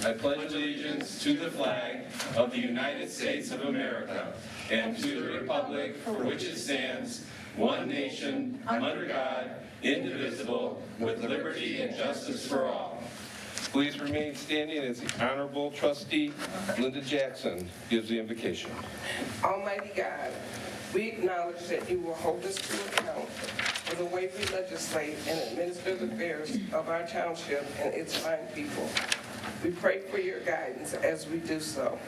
I pledge allegiance to the flag of the United States of America and to the republic for which it stands, one nation, under God, indivisible, with liberty and justice for all. Please remain standing as the Honorable Trustee Linda Jackson gives the invocation. Almighty God, we acknowledge that you will hold us to account for the way we legislate and administer the affairs of our township and its fine people. We pray for your guidance as we do so.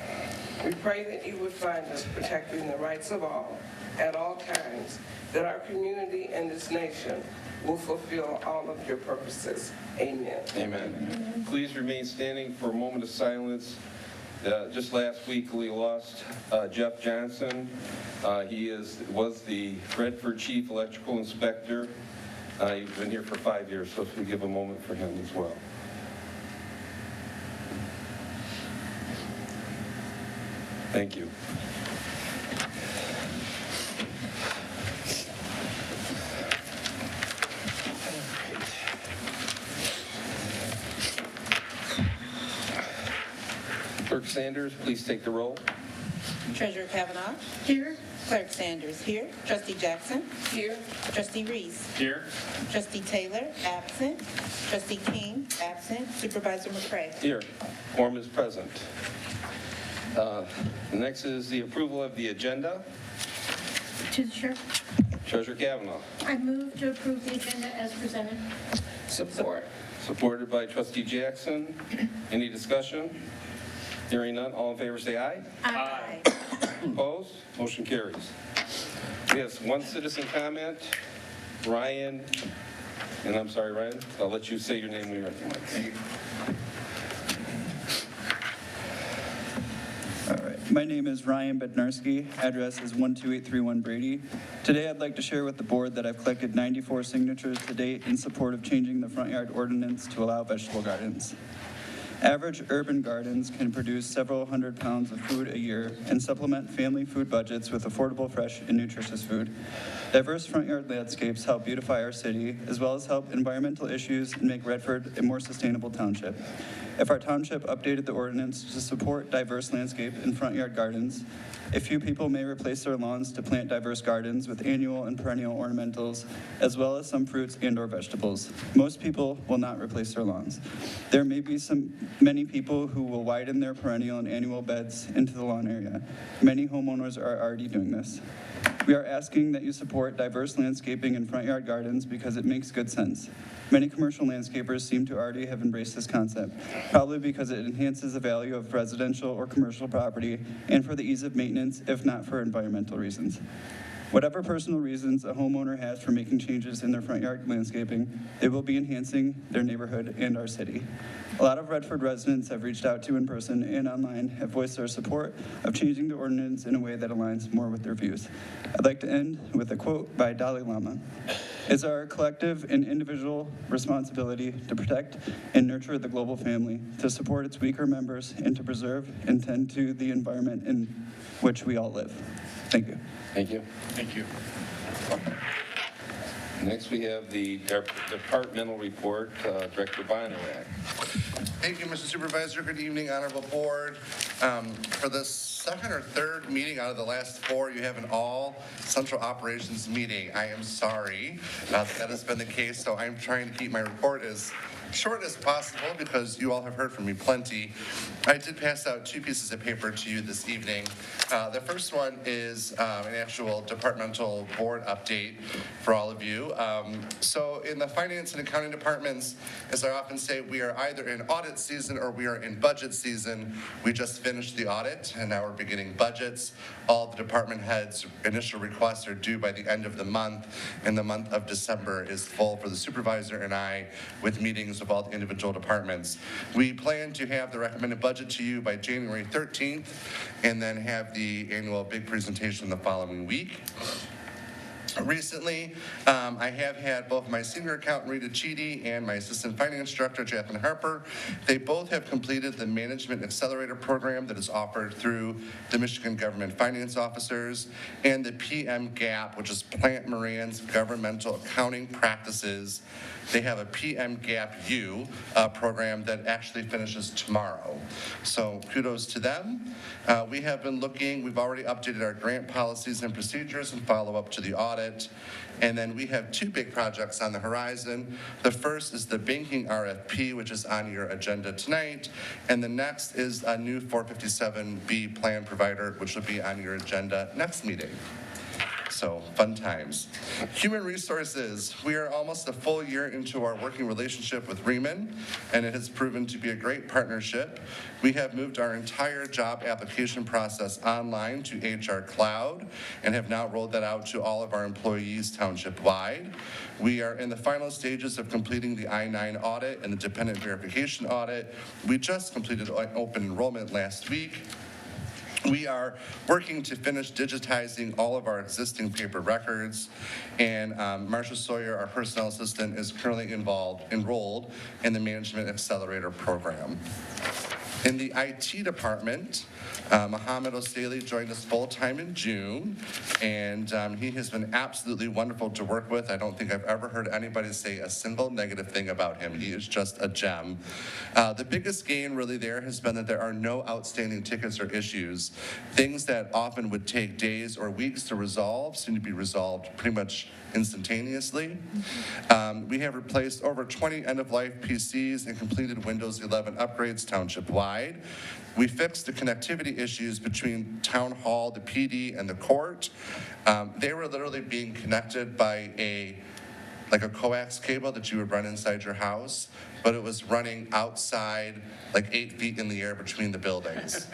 We pray that you would find us protecting the rights of all at all times, that our community and this nation will fulfill all of your purposes. Amen. Amen. Please remain standing for a moment of silence. Just last week, we lost Jeff Johnson. He was the Redford Chief Electrical Inspector. He's been here for 5 years, so if we give a moment for him as well. Thank you. Clerk Sanders, please take the roll. Treasurer Kavanaugh. Here. Clerk Sanders here. Trustee Jackson. Here. Trustee Reese. Here. Trustee Taylor, absent. Trustee King, absent. Supervisor McCray. Here. Quorum is present. Next is the approval of the agenda. To the chair, Treasurer Kavanaugh, I move to approve the agenda as presented. Support. supported by Trustee Jackson. Any discussion? Hearing none, all in favor say aye. Aye. Opposed? Motion carries. We have one citizen comment. Ryan, and I'm sorry, Ryan, I'll let you say your name when you're at the mic. Thank you. All right. My name is Ryan Bednarski. Address is 12831 Brady. Today, I'd like to share with the board that I've collected 94 signatures to date in support of changing the front yard ordinance to allow vegetable gardens. Average urban gardens can produce several hundred pounds of food a year and supplement family food budgets with affordable, fresh, and nutritious food. Diverse front yard landscapes help beautify our city, as well as help environmental issues and make Redford a more sustainable township. If our township updated the ordinance to support diverse landscape and front yard gardens, a few people may replace their lawns to plant diverse gardens with annual and perennial ornamentals, as well as some fruits and/or vegetables. Most people will not replace their lawns. There may be many people who will widen their perennial and annual beds into the lawn area. Many homeowners are already doing this. We are asking that you support diverse landscaping in front yard gardens because it makes good sense. Many commercial landscapers seem to already have embraced this concept, probably because it enhances the value of residential or commercial property and for the ease of maintenance, if not for environmental reasons. Whatever personal reasons a homeowner has for making changes in their front yard landscaping, they will be enhancing their neighborhood and our city. A lot of Redford residents have reached out to in person and online have voiced their support of changing the ordinance in a way that aligns more with their views. I'd like to end with a quote by Dalai Lama. It's our collective and individual responsibility to protect and nurture the global family, to support its weaker members, and to preserve and tend to the environment in which we all live. Thank you. Thank you. Thank you. Next, we have the departmental report, Director Bonerack. Thank you, Mr. Supervisor. Good evening, Honorable Board. For the second or third meeting out of the last four, you have an all central operations meeting. I am sorry that has been the case, so I'm trying to keep my report as short as possible because you all have heard from me plenty. I did pass out two pieces of paper to you this evening. The first one is an actual departmental board update for all of you. So in the finance and accounting departments, as I often say, we are either in audit season or we are in budget season. We just finished the audit and now we're beginning budgets. All the department heads' initial requests are due by the end of the month, and the month of December is full for the supervisor and I with meetings of all the individual departments. We plan to have the recommended budget to you by January 13th and then have the annual big presentation the following week. Recently, I have had both my senior accountant, Rita Cheedy, and my assistant finance director, Jacqueline Harper. They both have completed the Management Accelerator Program that is offered through the Michigan Government Finance Officers and the PM GAP, which is Plant Moran's Governmental Accounting Practices. They have a PM GAP U program that actually finishes tomorrow. So kudos to them. We've already updated our grant policies and procedures and follow up to the audit. And then we have two big projects on the horizon. The first is the banking RFP, which is on your agenda tonight. And the next is a new 457B plan provider, which will be on your agenda next meeting. So, fun times. Human resources. We are almost a full year into our working relationship with Riemann, and it has proven to be a great partnership. We have moved our entire job application process online to HR Cloud and have now rolled that out to all of our employees township-wide. We are in the final stages of completing the I-9 audit and the dependent verification audit. We just completed open enrollment last week. We are working to finish digitizing all of our existing paper records, and Marcia Sawyer, our personnel assistant, is currently enrolled in the Management Accelerator Program. In the IT department, Mohammed Osali joined us full-time in June, and he has been absolutely wonderful to work with. I don't think I've ever heard anybody say a single negative thing about him. He is just a gem. The biggest gain really there has been that there are no outstanding tickets or issues. Things that often would take days or weeks to resolve seem to be resolved pretty much instantaneously. We have replaced over 20 end-of-life PCs and completed Windows 11 upgrades township-wide. We fixed the connectivity issues between Town Hall, the PD, and the court. They were literally being connected by a coax cable that you would run inside your house, but it was running outside, like 8 feet in the air between the buildings.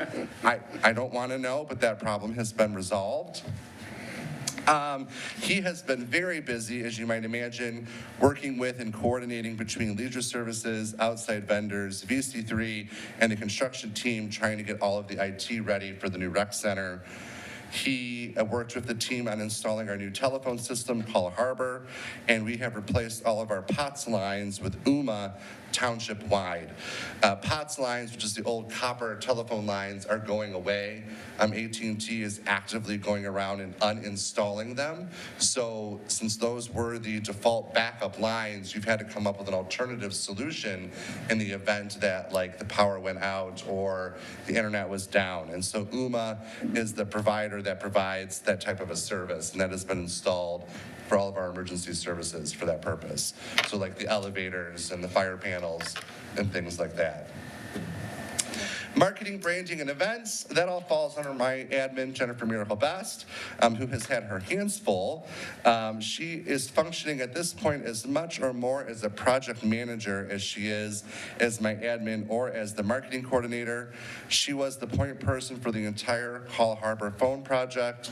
I don't want to know, but that problem has been resolved. He has been very busy, as you might imagine, working with and coordinating between leisure services, outside vendors, VC3, and the construction team trying to get all of the IT ready for the new rec center. He worked with the team on installing our new telephone system, Call Harbor, and we have replaced all of our POTS lines with UMA township-wide. POTS lines, which is the old copper telephone lines, are going away. AT&T is actively going around and uninstalling them. So since those were the default backup lines, you've had to come up with an alternative solution in the event that the power went out or the internet was down. And so UMA is the provider that provides that type of a service, and that has been installed for all of our emergency services for that purpose. So the elevators and the fire panels and things like that. Marketing, branding, and events, that all falls under my admin, Jennifer Miracle Best, who has had her hands full. She is functioning at this point as much or more as a project manager as she is as my admin or as the marketing coordinator. She was the point person for the entire Call Harbor phone project.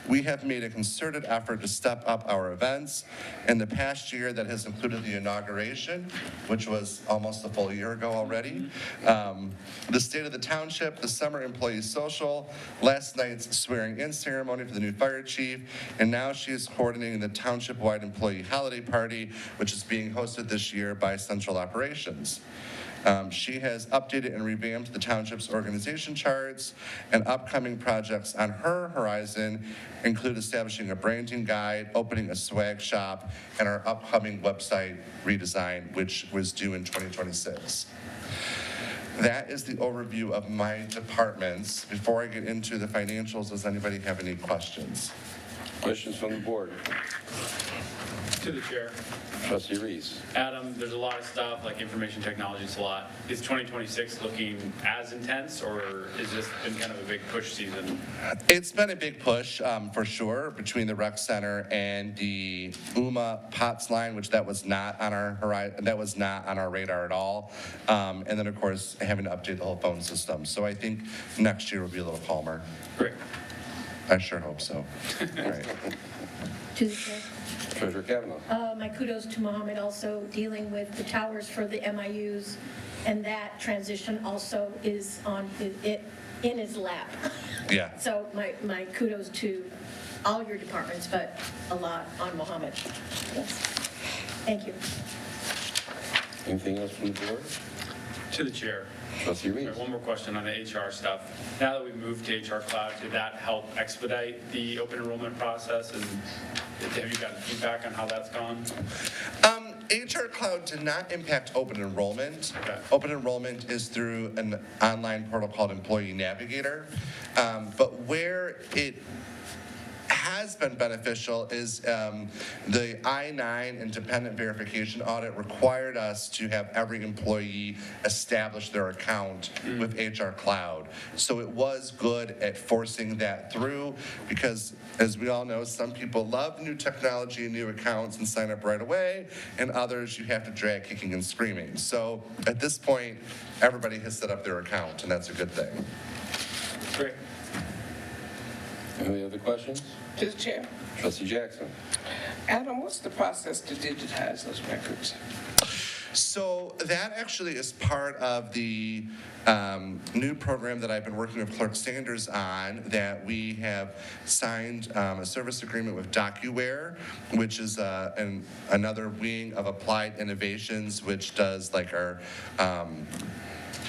We have made a concerted effort to step up our events. In the past year, that has included the inauguration, which was almost a full year ago already. The State of the Township, the Summer Employee Social, last night's swearing-in ceremony for the new fire chief, and now she is coordinating the township-wide employee holiday party, which is being hosted this year by Central Operations. She has updated and revamped the township's organization charts, and upcoming projects on her horizon include establishing a branding guide, opening a swag shop, and our upcoming website redesign, which was due in 2026. That is the overview of my departments. Before I get into the financials, does anybody have any questions? Questions from the board? To the chair. Trustee Reese. Adam, there's a lot of stuff, like information technology, it's a lot. Is 2026 looking as intense, or is this been kind of a big push season? It's been a big push, for sure, between the rec center and the UMA POTS line, which that was not on our horizon, that was not on our radar at all. And then, of course, having to update the whole phone system. So I think next year will be a little calmer. Great. I sure hope so. All right. To the chair. Treasurer Kavanaugh. My kudos to Mohammed also dealing with the towers for the MIUs, and that transition also is in his lap. Yeah. So my kudos to all your departments, but a lot on Mohammed. Yes. Thank you. Anything else from the board? To the chair. Trustee All right, Reeves? one more question on the HR stuff. Now that we've moved to HR Cloud, did that help expedite the open enrollment process? And have you gotten feedback on how that's gone? HR Cloud did not impact open enrollment. Okay. Open enrollment is through an online portal called Employee Navigator. But where it has been beneficial is the I-9 independent verification audit required us to have every employee establish their account with HR Cloud. So it was good at forcing that through because, as we all know, some people love new technology and new accounts and sign up right away, and others you have to drag kicking and screaming. So at this point, everybody has set up their account, and that's a good thing. Great. Any other questions? To the chair. Trustee Jackson? Adam, what's the process to digitize those records? So that actually is part of the new program that I've been working with Clerk Sanders on, that we have signed a service agreement with DocuWare, which is another wing of Applied Innovations, which does like our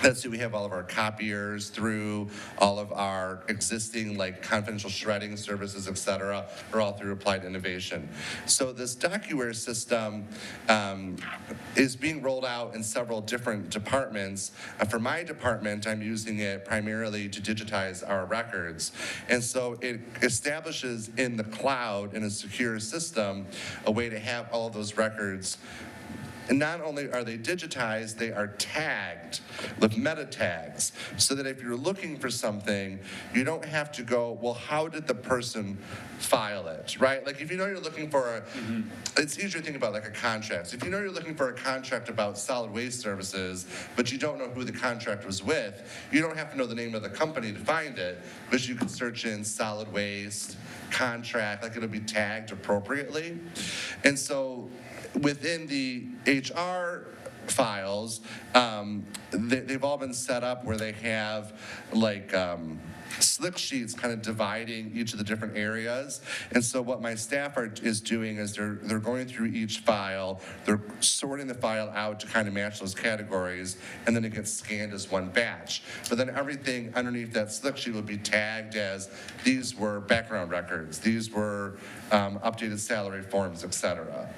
let's see, we have all of our copiers through all of our existing like confidential shredding services, et cetera, are all through Applied Innovation. So this DocuWare system is being rolled out in several different departments. For my department, I'm using it primarily to digitize our records. And so it establishes in the cloud, in a secure system, a way to have all of those records. And not only are they digitized, they are tagged with meta tags, so that if you're looking for something, you don't have to go, well, how did the person file it, right? Like if you know you're looking for it's easier to think about like a contract. If you know you're looking for a contract about solid waste services, but you don't know who the contract was with, you don't have to know the name of the company to find it, because you can search in solid waste, contract, like it'll be tagged appropriately. And so within the HR files, they've all been set up where they have like slick sheets kind of dividing each of the different areas. And so what my staff is doing is they're going through each file, they're sorting the file out to kind of match those categories, and then it gets scanned as one batch. But then everything underneath that slick sheet will be tagged as these were background records, these were updated salary forms, et cetera.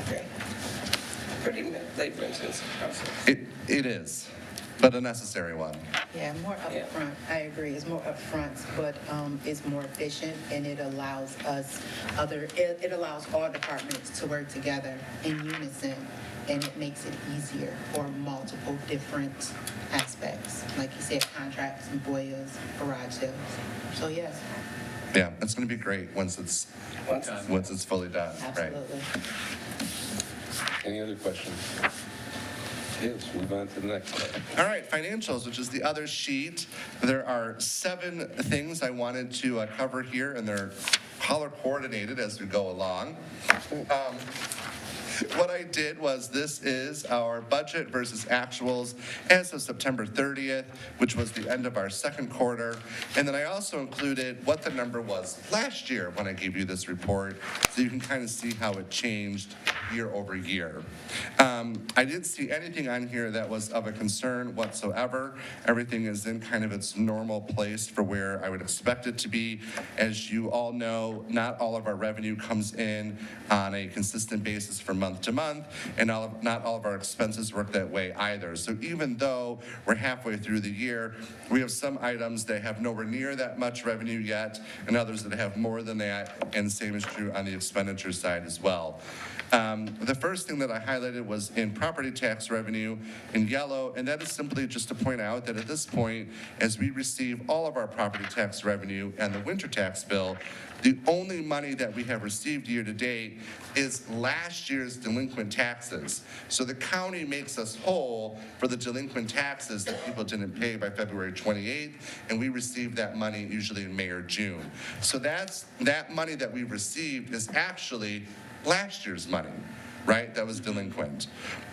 Okay. Pretty labor-intensive process. It is, but a necessary one. Yeah, more upfront. I agree. It's more upfront, but it's more efficient, and it allows it allows all departments to work together in unison, and it makes it easier for multiple different aspects, like you said, contracts, employers, garage sales. So yes, Yeah, it's going to be great once it's fully done. Right. absolutely. Any other questions? Okay, let's move on to the next slide. All right, financials, which is the other sheet. There are 7 things I wanted to cover here, and they're color coordinated as we go along. What I did was, this is our budget versus actuals as of September 30th, which was the end of our second quarter. And then I also included what the number was last year when I gave you this report, so you can kind of see how it changed year over year. I didn't see anything on here that was of a concern whatsoever. Everything is in kind of its normal place for where I would expect it to be. As you all know, not all of our revenue comes in on a consistent basis from month to month, and not all of our expenses work that way either. So even though we're halfway through the year, we have some items that have nowhere near that much revenue yet, and others that have more than that, and the same is true on the expenditure side as well. The first thing that I highlighted was in property tax revenue in yellow, and that is simply just to point out that at this point, as we receive all of our property tax revenue and the winter tax bill, the only money that we have received year to date is last year's delinquent taxes. So the county makes us whole for the delinquent taxes that people didn't pay by February 28th, and we receive that money usually in May or June. So that money that we received is actually last year's money, right? That was delinquent.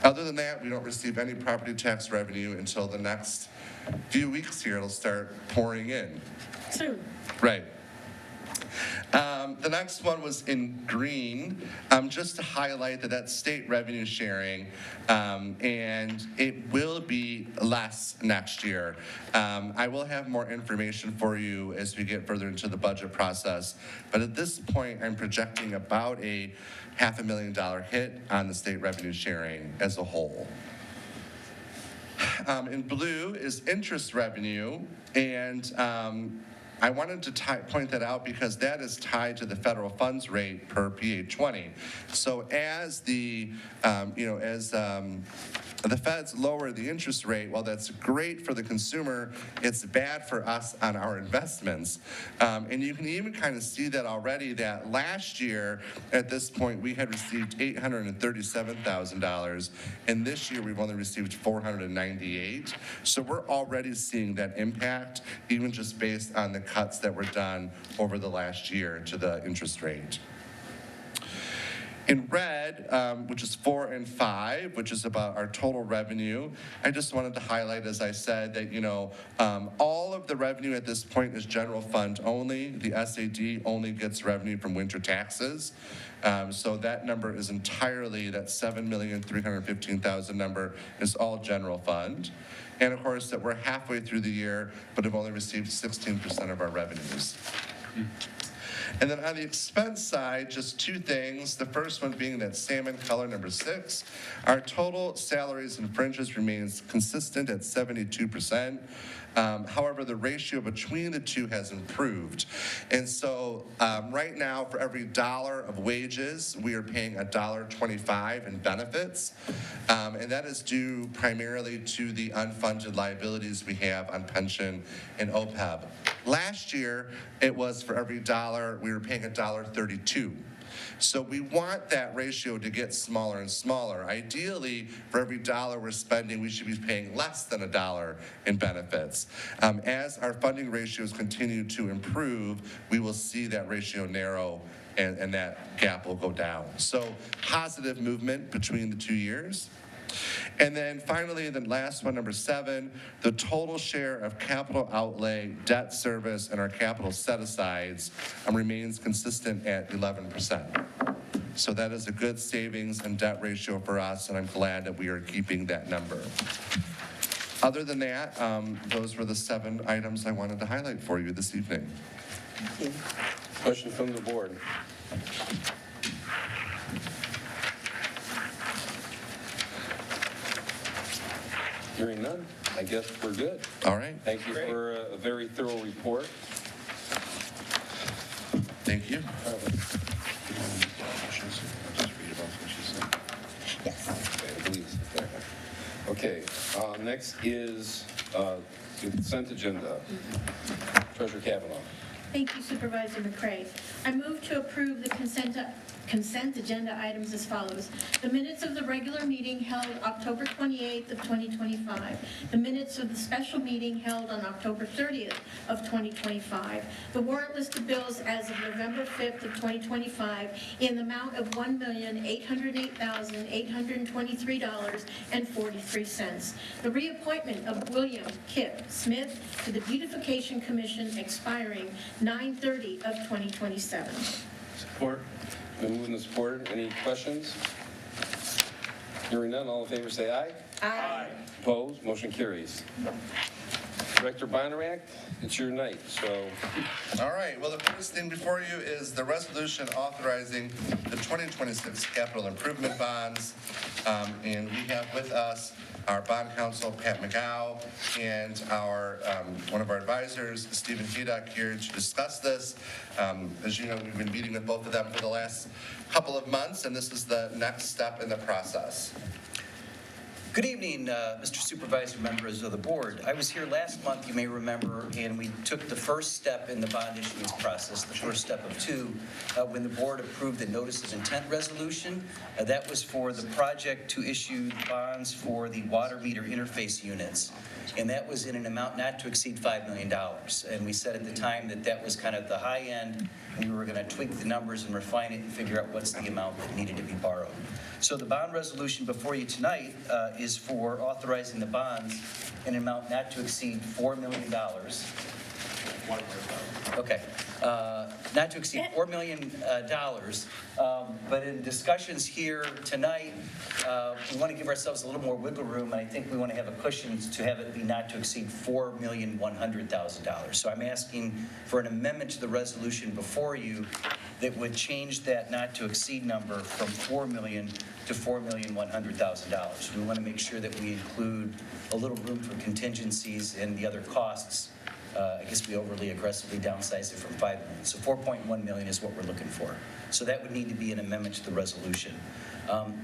Other than that, we don't receive any property tax revenue until the next few weeks here. It'll start pouring in. Soon. Right. The next one was in green, just to highlight that that's state revenue sharing, and it will be less next year. I will have more information for you as we get further into the budget process, but at this point, I'm projecting about a $500,000 hit on the state revenue sharing as a whole. In blue is interest revenue, and I wanted to point that out because that is tied to the federal funds rate per PA20. So as the feds lower the interest rate, while that's great for the consumer, it's bad for us on our investments. And you can even kind of see that already, that last year at this point we had received $837,000, and this year we've only received $498. So we're already seeing that impact, even just based on the cuts that were done over the last year to the interest rate. In red, which is 4 and 5, which is about our total revenue, I just wanted to highlight, as I said, that, all of the revenue at this point is general fund only. The SAD only gets revenue from winter taxes. So that number is entirely, that $7,315,000 number is all general fund. And of course, that we're halfway through the year, but have only received 16% of our revenues. And then on the expense side, just two things. The first one being that salmon color number 6. Our total salaries and fringes remains consistent at 72%. However, the ratio between the two has improved. And so right now, for every dollar of wages, we are paying $1.25 in benefits. And that is due primarily to the unfunded liabilities we have on pension and OPEB. Last year, it was for every dollar, we were paying $1.32. So we want that ratio to get smaller and smaller. Ideally, for every dollar we're spending, we should be paying less than $1 in benefits. As our funding ratios continue to improve, we will see that ratio narrow and that gap will go down. So positive movement between the 2 years. And then finally, the last one, number 7, the total share of capital outlay, debt service, and our capital set-asides remains consistent at 11%. So that is a good savings and debt ratio for us, and I'm glad that we are keeping that number. Other than that, those were the 7 items I wanted to highlight for you this evening. Question from the board. Hearing none, I guess we're good. All right, Thank you for a very thorough report. thank you. Okay, next is the consent agenda. Treasurer Kavanaugh. Thank you, Supervisor McCray. I move to approve the consent agenda items as follows. The minutes of the regular meeting held October 28th of 2025. The minutes of the special meeting held on October 30th of 2025. The warrant list of bills as of November 5th of 2025 in the amount of $1,808,823.43. The reappointment of William Kip Smith to the Beautification Commission expiring 9/30 of 2027. Support. Been moved and supported. Any questions? Hearing none, all in favor say aye. Aye. Opposed? Motion carries. Director Bonerack, it's your night, so. All right, well, the first thing before you is the resolution authorizing the 2026 capital improvement bonds. And we have with us our bond counsel, Pat McGow, and our one of our advisors, Stephen Hedek, here to discuss this. As you know, we've been meeting with both of them for the last couple of months, and this is the next step in the process. Good evening, Mr. Supervisor, members of the board. I was here last month, you may remember, and we took the first step in the bond issuance process, the first step of 2, when the board approved the notice of intent resolution. That was for the project to issue bonds for the water meter interface units, and that was in an amount not to exceed $5 million. And we said at the time that that was kind of the high end, and we were going to tweak the numbers and refine it and figure out what's the amount that needed to be borrowed. So the bond resolution before you tonight is for authorizing the bonds in an amount not to exceed $4 million one more time. Okay. Not to exceed $4 million. But in discussions here tonight, we want to give ourselves a little more wiggle room. And I think we want to have a cushion to have it be not to exceed $4,100,000. So I'm asking for an amendment to the resolution before you that would change that not to exceed number from $4 million to $4,100,000. We want to make sure that we include a little room for contingencies and the other costs. I guess we overly aggressively downsized it from 5 million. So 4.1 million is what we're looking for. So that would need to be an amendment to the resolution.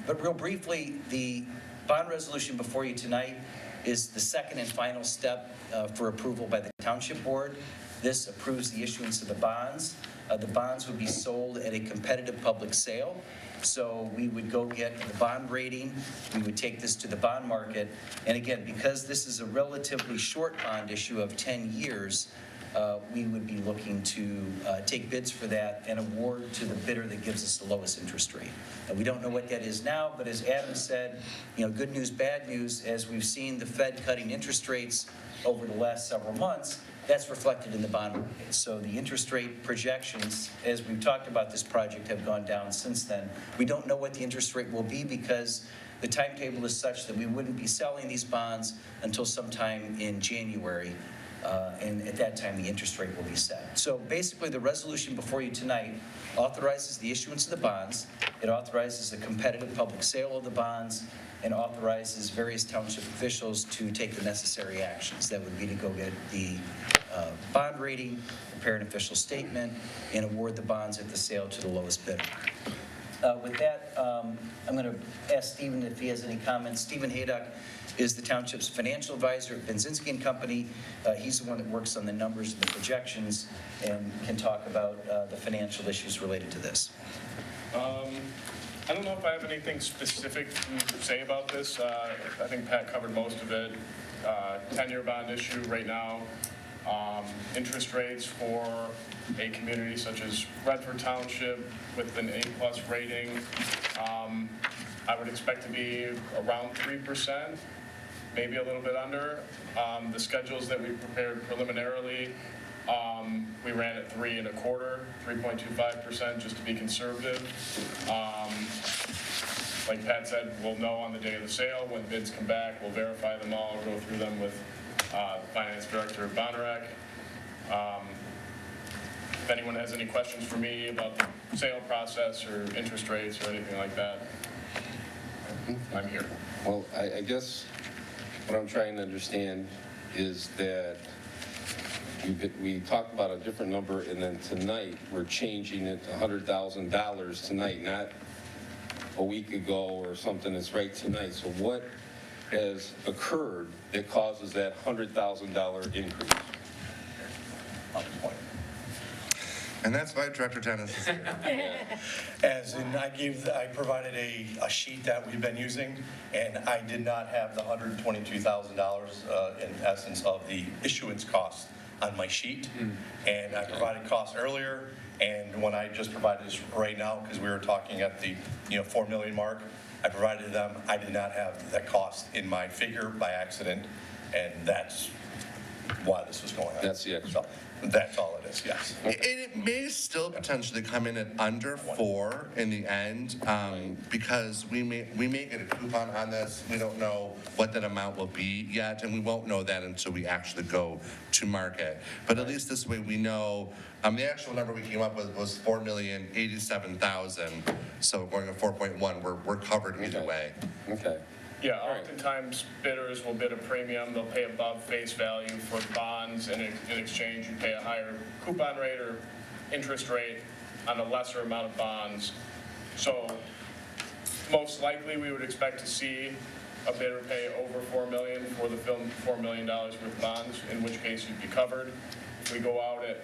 But real briefly, the bond resolution before you tonight is the second and final step for approval by the Township Board. This approves the issuance of the bonds. The bonds would be sold at a competitive public sale. So we would go get the bond rating, we would take this to the bond market, and again, because this is a relatively short bond issue of 10 years, we would be looking to take bids for that and award to the bidder that gives us the lowest interest rate. And we don't know what that is now, but as Adam said, good news, bad news, as we've seen the Fed cutting interest rates over the last several months, that's reflected in the bond market. So the interest rate projections, as we've talked about this project, have gone down since then. We don't know what the interest rate will be because the timetable is such that we wouldn't be selling these bonds until sometime in January. And at that time, the interest rate will be set. So basically, the resolution before you tonight authorizes the issuance of the bonds. It authorizes a competitive public sale of the bonds and authorizes various township officials to take the necessary actions. That would be to go get the bond rating, prepare an official statement, and award the bonds at the sale to the lowest bidder. With that, I'm going to ask Stephen if he has any comments. Stephen Haydock is the township's financial advisor at Benzinski and Company. He's the one that works on the numbers and the projections and can talk about the financial issues related to this. I don't know if I have anything specific to say about this. I think Pat covered most of it. 10-year bond issue right now. Interest rates for a community such as Redford Township with an A+ rating, I would expect to be around 3%, maybe a little bit under. The schedules that we prepared preliminarily, we ran at 3.25%, 3.25%, just to be conservative. Like Pat said, we'll know on the day of the sale. When bids come back, we'll verify them all, go through them with the finance director of Bonerac. If anyone has any questions for me about the sale process or interest rates or anything like that, I'm here. Well, I guess what I'm trying to understand is that we talked about a different number, and then tonight we're changing it to $100,000 tonight, not a week ago or something that's right tonight. So what has occurred that causes that $100,000 increase? And that's why Director Dennis is here. As in, I provided a sheet that we've been using, and I did not have the $122,000 in essence of the issuance cost on my sheet. And I provided costs earlier, and when I just provided this right now, because we were talking at the 4 million mark, I provided them. I did not have that cost in my figure by accident, and that's why this was going on. That's the extra. So, that's all it is, yes. And it may still potentially come in at under 4 in the end, because we may get a coupon on this. We don't know what that amount will be yet, and we won't know that until we actually go to market. But at least this way we know, the actual number we came up with was $4,087,000. So going to 4.1, we're covered either way. Okay. Yeah, oftentimes bidders will bid a premium. They'll pay above face value for bonds, and in exchange, you pay a higher coupon rate or interest rate on a lesser amount of bonds. So most likely, we would expect to see a bidder pay over $4 million for the $4 million worth of bonds, in which case you'd be covered. If we go out at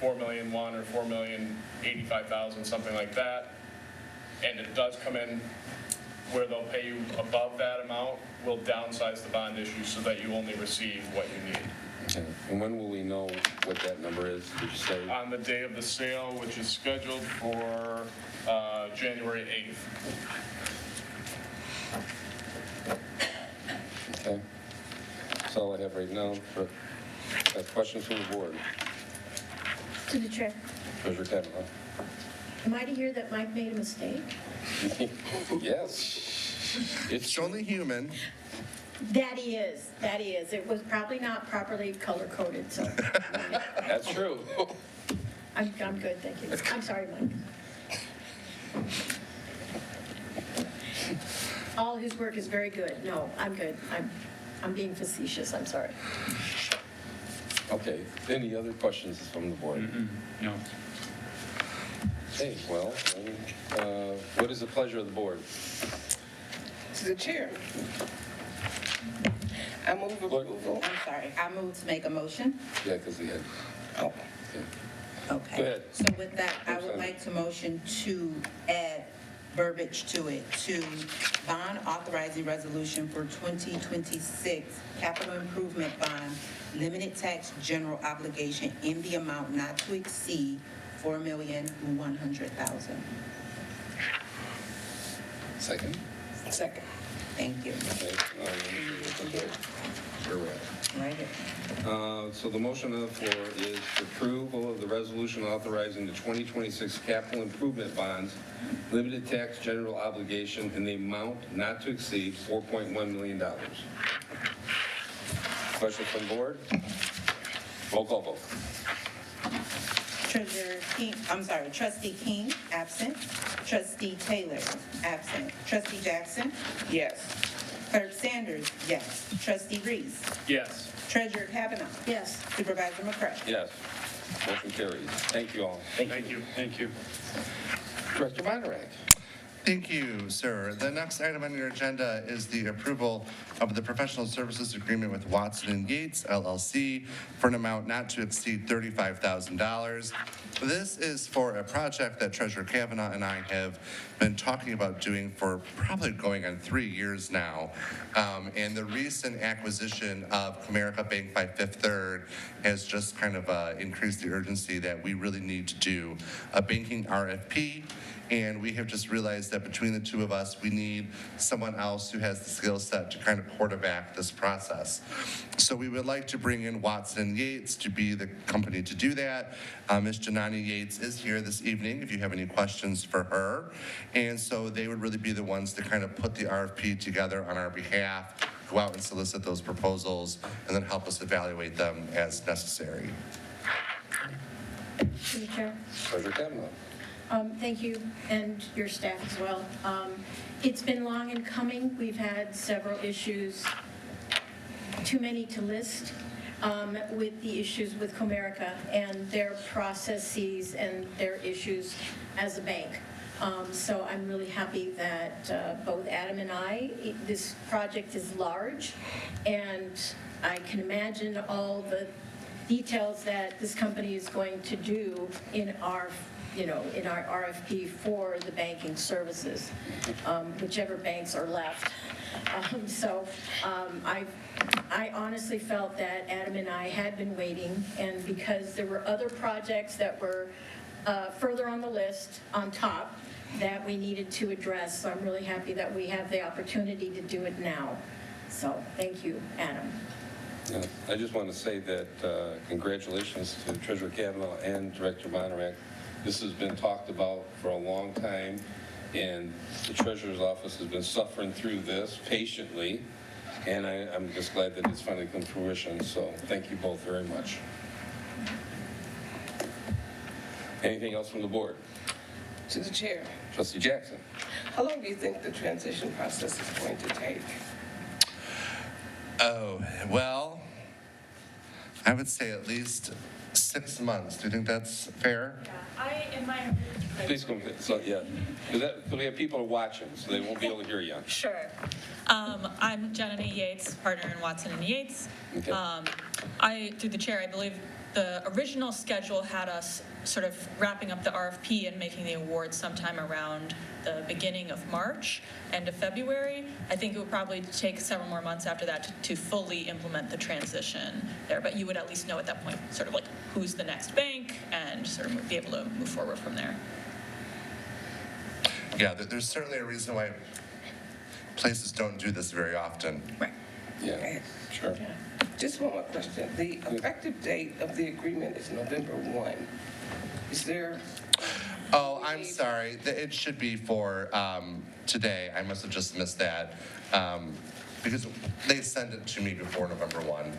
$4,001,000 or $4,085,000, something like that, and it does come in where they'll pay you above that amount, we'll downsize the bond issue so that you only receive what you need. Okay. And when will we know what that number is, did you say? On the day of the sale, which is scheduled for January 8th. Okay. That's all I have right now. But questions from the board? To the chair. Treasurer Kavanaugh. Am I to hear that Mike made a mistake? Yes. It's only human. That he is. It was probably not properly color-coded, so That's true. I'm good, thank you. I'm sorry, Mike. All his work is very good. No, I'm good. I'm being facetious, I'm sorry. Okay, any other questions from the board? No. Okay, well, what is the pleasure of the board? To the chair. I move approval. I'm sorry, I move to make a motion. Yeah, because he had, Oh, Okay. Go ahead. So with that, I would like to motion to add verbiage to it, to bond authorizing resolution for 2026 capital improvement bond, limited tax general obligation in the amount not to exceed $4,100,000. second. second. Thank you. Okay, where we're at. Right here. So the motion on the floor is approval of the resolution authorizing the 2026 capital improvement bonds, limited tax general obligation in the amount not to exceed $4.1 million. Question from the board? Roll call vote. Trustee King, absent. Trustee Taylor, absent. Trustee Jackson. Yes. Clerk Sanders, yes. Trustee Reese. Yes. Treasurer Kavanaugh. Yes. Supervisor McCray. Yes. Motion carries. Thank you all. Thank you. Thank you. Director Monterey. Thank you, sir. The next item on your agenda is the approval of the professional services agreement with Watson & Yates LLC for an amount not to exceed $35,000. This is for a project that Treasurer Kavanaugh and I have been talking about doing for probably going on 3 years now. And the recent acquisition of Comerica Bank by Fifth Third has just kind of increased the urgency that we really need to do a banking RFP. And we have just realized that between the two of us, we need someone else who has the skill set to kind of quarterback this process. So we would like to bring in Watson & Yates to be the company to do that. Ms. Janani Yates is here this evening if you have any questions for her. And so they would really be the ones to kind of put the RFP together on our behalf, go out and solicit those proposals, and then help us evaluate them as necessary. To the chair. Treasurer Kavanaugh. Thank you, and your staff as well. It's been long in coming. We've had several issues, too many to list, with the issues with Comerica and their processes and their issues as a bank. So I'm really happy that both Adam and I, this project is large, and I can imagine all the details that this company is going to do in our RFP for the banking services, whichever banks are left. I honestly felt that Adam and I had been waiting, and because there were other projects that were further on the list on top that we needed to address, so I'm really happy that we have the opportunity to do it now. So thank you, Adam. Yeah, I just want to say that congratulations to Treasurer Kavanaugh and Director Monterey. This has been talked about for a long time, and the Treasurer's Office has been suffering through this patiently, and I'm just glad that it's finally come to fruition, so thank you both very much. Anything else from the board? To the chair. Trustee Jackson. How long do you think the transition process is going to take? Oh, well, I would say at least 6 months. Do you think that's fair? Please come, so, yeah, because we have people watching, so they won't be able to hear you. Sure. I'm Janani Yates, partner in Watson & Yates. Okay. Through the chair, I believe the original schedule had us sort of wrapping up the RFP and making the award sometime around the beginning of March, end of February. I think it would probably take several more months after that to fully implement the transition there, but you would at least know at that point sort of like who's the next bank and sort of be able to move forward from there. Yeah, there's certainly a reason why places don't do this very often. Right. Yeah, sure. Just one more question. The effective date of the agreement is November 1. Is there? Oh, I'm sorry. It should be for today. I must have just missed that. Because they sent it to me before November 1.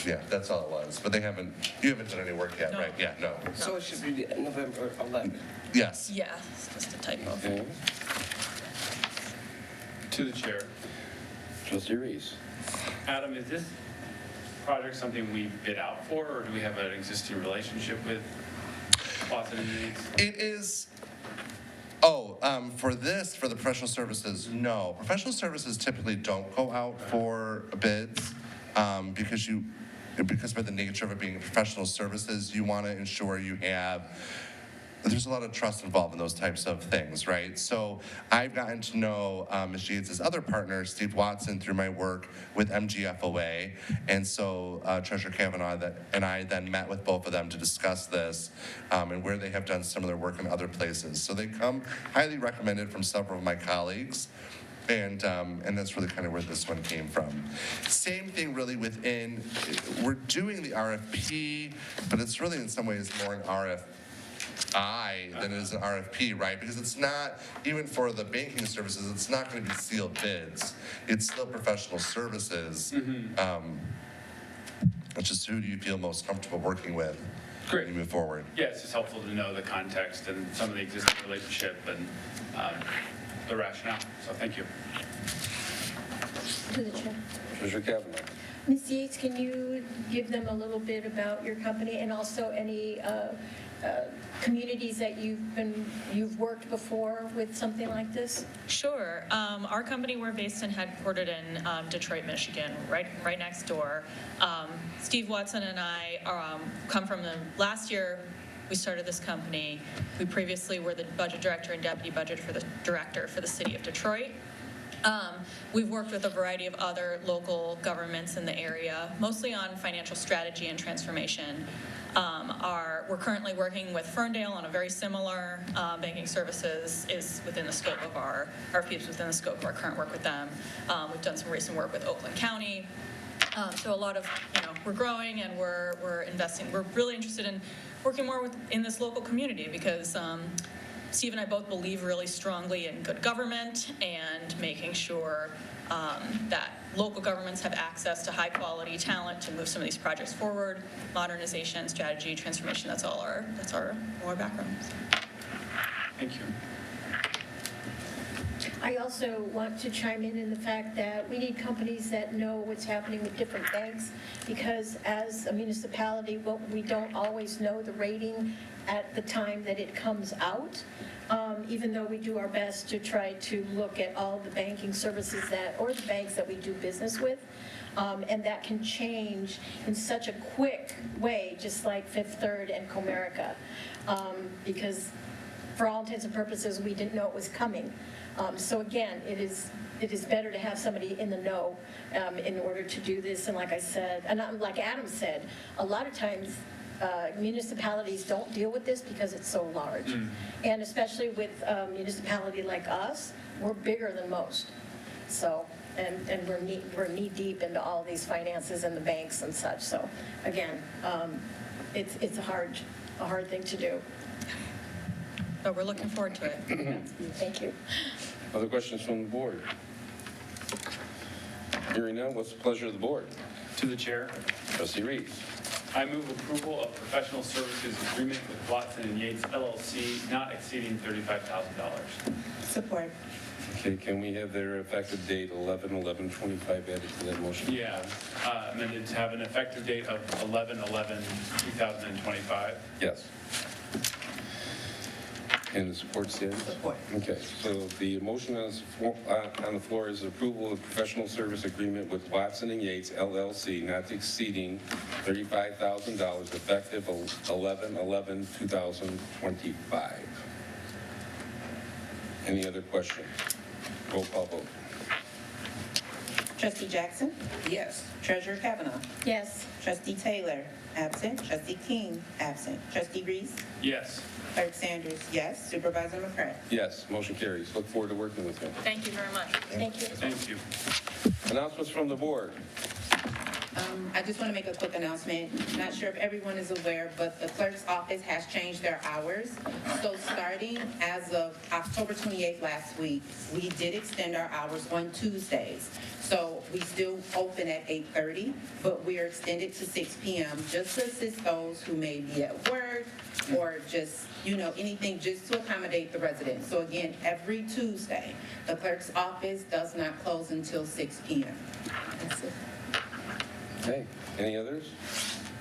Yeah, that's all it was. But you haven't done any work yet, No. right? Yeah, no. So it should be November 11th. Yes. Yeah, it's just a typo. Okay. To the chair. Trustee Reese. Adam, is this project something we bid out for, or do we have an existing relationship with Watson and Yates? It is, for the professional services, no. Professional services typically don't go out for bids because by the nature of it being professional services, you want to ensure there's a lot of trust involved in those types of things, right? So I've gotten to know Ms. Yates' other partner, Steve Watson, through my work with MGFOA. And so Treasurer Kavanaugh and I then met with both of them to discuss this and where they have done similar work in other places. So they come highly recommended from several of my colleagues. And that's really kind of where this one came from. Same thing really we're doing the RFP, but it's really in some ways more an RFI than it is an RFP, right? Because it's not, even for the banking services, it's not going to be sealed bids. It's still professional services. It's just who do you feel most comfortable working with Great. when you move forward? Yeah, it's just helpful to know the context and some of the existing relationship and the rationale. So thank you. To the chair. Treasurer Kavanaugh. Ms. Yates, can you give them a little bit about your company and also any communities that you've worked before with something like this? Sure. Our company, we're based and headquartered in Detroit, Michigan, right next door. Steve Watson and I come from last year. We started this company. We previously were the budget director and deputy budget for the director for the city of Detroit. We've worked with a variety of other local governments in the area, mostly on financial strategy and transformation. We're currently working with Ferndale on a very similar banking services is within the scope of our RFPs within the scope of our current work with them. We've done some recent work with Oakland County. So a lot of, we're growing and we're investing. We're really interested in working more in this local community because Steve and I both believe really strongly in good government and making sure that local governments have access to high-quality talent to move some of these projects forward. Modernization, strategy, transformation, that's our background. Thank you. I also want to chime in the fact that we need companies that know what's happening with different banks because as a municipality, we don't always know the rating at the time that it comes out, even though we do our best to try to look at all the banking services or the banks that we do business with. And that can change in such a quick way, just like Fifth Third and Comerica, because for all intents and purposes, we didn't know it was coming. So again, it is better to have somebody in the know in order to do this. And like I said, and like Adam said, a lot of times municipalities don't deal with this because it's so large. And especially with a municipality like us, we're bigger than most. So, and we're knee deep into all these finances and the banks and such. So again, it's a hard thing to do. But we're looking forward to it. Thank you. Other questions from the board? Hearing none, what's the pleasure of the board? To the chair. Trustee Reese. I move approval of professional services agreement with Watson and Yates LLC not exceeding $35,000. Support. Okay, can we have their effective date 11/11/25 added to that motion? Yeah, amended to have an effective date of 11/11/2025. Yes. And the support stands? Support. Okay, so the motion on the floor is approval of professional service agreement with Watson and Yates LLC not exceeding $35,000 effective 11/11/2025. Any other questions? Roll call vote. Trustee Jackson? Yes. Treasurer Kavanaugh? Yes. Trustee Taylor? Absent. Trustee King? Absent. Trustee Reese? Yes. Clerk Sanders? Yes. Supervisor McCray? Yes, motion carries. Look forward to working with you. Thank you very much. Thank you. Thank you. Announcements from the board. I just want to make a quick announcement. Not sure if everyone is aware, but the clerk's office has changed their hours. So starting as of October 28th last week, we did extend our hours on Tuesdays. So we still open at 8:30, but we are extended to 6 p.m. just to assist those who may be at work or just, anything just to accommodate the residents. So again, every Tuesday, the clerk's office does not close until 6 p.m. That's it. Okay, any others?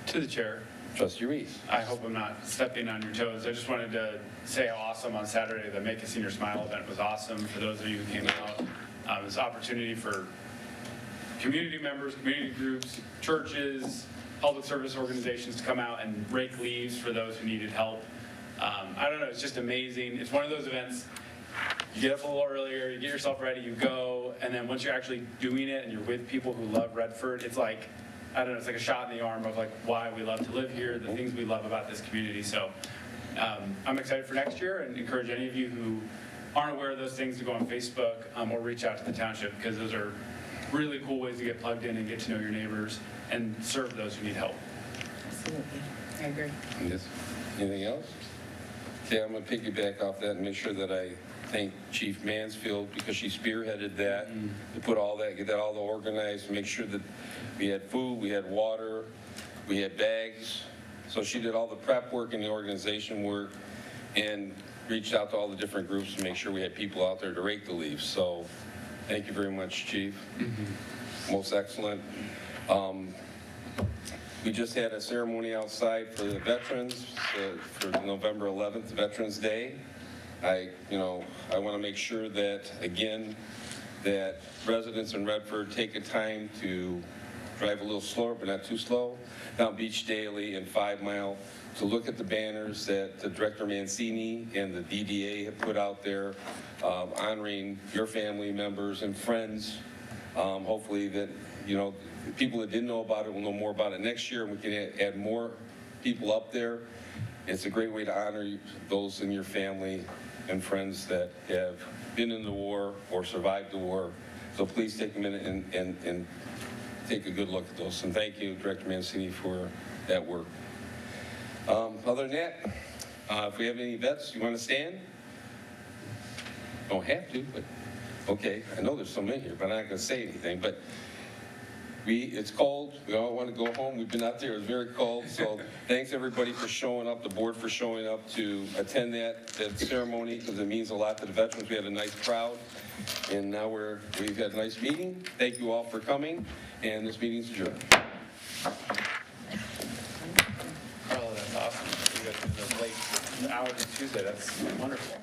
To the chair, Trustee Reese. I hope I'm not stepping on your toes. I just wanted to say how awesome on Saturday, the Make a Senior Smile event was awesome. For those of you who came out, it was an opportunity for community members, community groups, churches, public service organizations to come out and rake leaves for those who needed help. I don't know, it's just amazing. It's one of those events, you get up a little earlier, you get yourself ready, you go, and then once you're actually doing it and you're with people who love Redford, it's like, I don't know, it's like a shot in the arm of like why we love to live here, the things we love about this community. So I'm excited for next year and encourage any of you who aren't aware of those things to go on Facebook or reach out to the township, because those are really cool ways to get plugged in and get to know your neighbors and serve those who need help. Absolutely. I agree. Yes. Anything else? Okay, I'm going to piggyback off that and make sure that I thank Chief Mansfield, because she spearheaded that, to put all that, get that all organized, make sure that we had food, we had water, we had bags. So she did all the prep work and the organization work and reached out to all the different groups to make sure we had people out there to rake the leaves. So thank you very much, Chief. Most excellent. We just had a ceremony outside for the veterans for November 11th, Veterans Day. I want to make sure that, again, that residents in Redford take a time to drive a little slower, but not too slow, down Beach Daily and 5 Mile to look at the banners that Director Mancini and the DDA have put out there, honoring your family members and friends. Hopefully that, people that didn't know about it will know more about it next year, and we can add more people up there. It's a great way to honor those in your family and friends that have been in the war or survived the war. So please take a minute and take a good look at those. And thank you, Director Mancini, for that work. Other than that, if we have any vets, you want to stand? Don't have to, but okay. I know there's some in here, but I'm not going to say anything. But it's cold. We all want to go home. We've been out there. It was very cold. So thanks everybody for showing up, the board for showing up to attend that ceremony, because it means a lot to the veterans. We had a nice crowd, and now we've had a nice meeting. Thank you all for coming, and this meeting's adjourned. Carla, that's awesome. You got to the late hours of Tuesday. That's wonderful.